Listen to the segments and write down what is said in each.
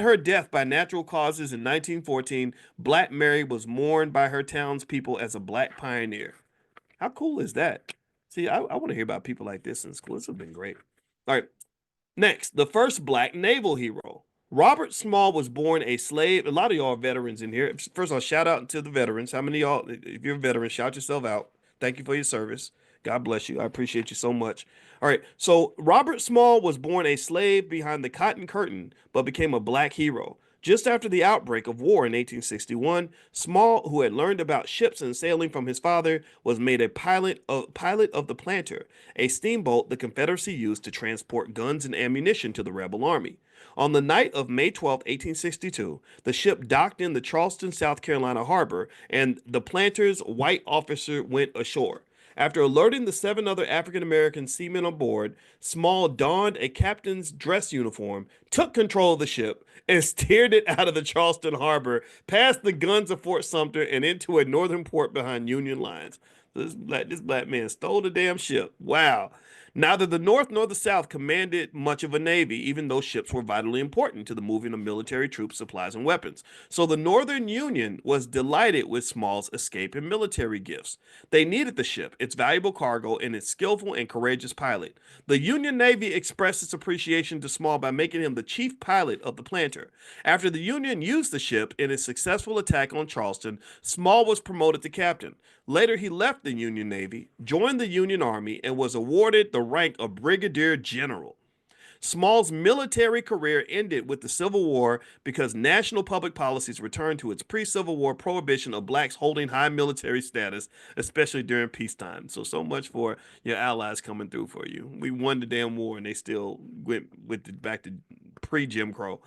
her death by natural causes in 1914, Black Mary was mourned by her townspeople as a black pioneer. How cool is that? See, I want to hear about people like this in school. This has been great. All right. Next, the first black naval hero. Robert Small was born a slave. A lot of y'all are veterans in here. First of all, shout out to the veterans. How many of y'all, if you're a veteran, shout yourself out. Thank you for your service. God bless you. I appreciate you so much. All right. So, Robert Small was born a slave behind the Cotton Curtain, but became a black hero. Just after the outbreak of war in 1861, Small, who had learned about ships and sailing from his father, was made a pilot of the Planter, a steamboat the Confederacy used to transport guns and ammunition to the rebel army. On the night of May 12, 1862, the ship docked in the Charleston, South Carolina harbor, and the Planter's white officer went ashore. After alerting the 7 other African American seamen on board, Small donned a captain's dress uniform, took control of the ship, and steered it out of the Charleston harbor, past the guns of Fort Sumter, and into a northern port behind Union lines. This black man stole the damn ship. Wow. Neither the North nor the South commanded much of a navy, even though ships were vitally important to the moving of military troops, supplies, and weapons. So the Northern Union was delighted with Small's escape and military gifts. They needed the ship, its valuable cargo, and its skillful and courageous pilot. The Union Navy expressed its appreciation to Small by making him the chief pilot of the Planter. After the Union used the ship in its successful attack on Charleston, Small was promoted to captain. Later, he left the Union Navy, joined the Union Army, and was awarded the rank of Brigadier General. Small's military career ended with the Civil War because national public policies returned to its pre-Civil War prohibition of blacks holding high military status, especially during peacetime. So much for your allies coming through for you. We won the damn war and they still went back to pre-Jim Crow.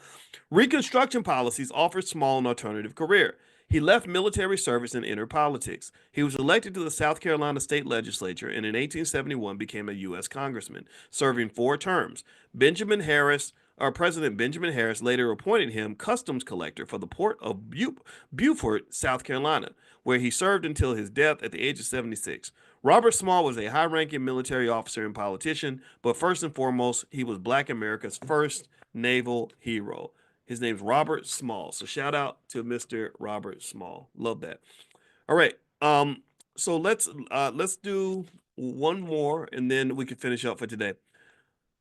Reconstruction policies offered Small an alternative career. He left military service and entered politics. He was elected to the South Carolina state legislature and in 1871 became a U.S. congressman, serving 4 terms. President Benjamin Harris later appointed him customs collector for the port of Beaufort, South Carolina, where he served until his death at the age of 76. Robert Small was a high ranking military officer and politician, but first and foremost, he was Black America's first naval hero. His name's Robert Small. So shout out to Mr. Robert Small. Love that. All right. So let's do one more and then we can finish up for today.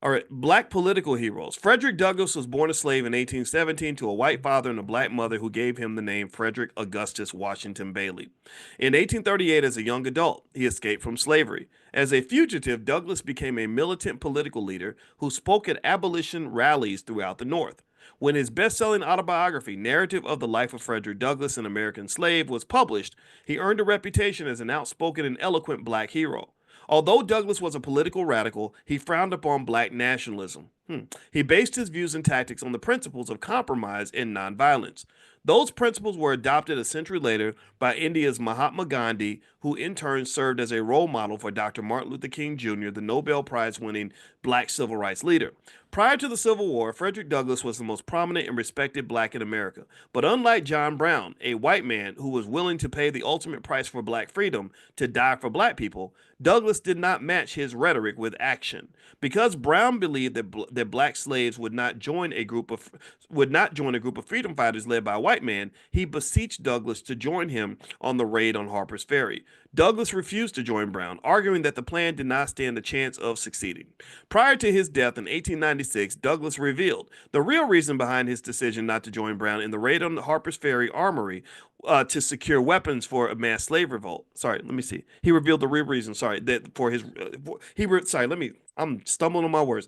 All right, black political heroes. Frederick Douglass was born a slave in 1817 to a white father and a black mother who gave him the name Frederick Augustus Washington Bailey. In 1838, as a young adult, he escaped from slavery. As a fugitive, Douglass became a militant political leader who spoke at abolition rallies throughout the North. When his best-selling autobiography, Narrative of the Life of Frederick Douglass, an American Slave, was published, he earned a reputation as an outspoken and eloquent black hero. Although Douglass was a political radical, he frowned upon black nationalism. He based his views and tactics on the principles of compromise and nonviolence. Those principles were adopted a century later by India's Mahatma Gandhi, who in turn served as a role model for Dr. Martin Luther King Jr., the Nobel Prize winning black civil rights leader. Prior to the Civil War, Frederick Douglass was the most prominent and respected black in America. But unlike John Brown, a white man who was willing to pay the ultimate price for black freedom to die for black people, Douglass did not match his rhetoric with action. Because Brown believed that black slaves would not join a group of freedom fighters led by a white man, he beseeched Douglass to join him on the raid on Harper's Ferry. Douglass refused to join Brown, arguing that the plan did not stand a chance of succeeding. Prior to his death in 1896, Douglass revealed the real reason behind his decision not to join Brown in the raid on the Harper's Ferry armory to secure weapons for a mass slave revolt. Sorry, let me see. He revealed the real reason. Sorry, that for his. I'm stumbling on my words.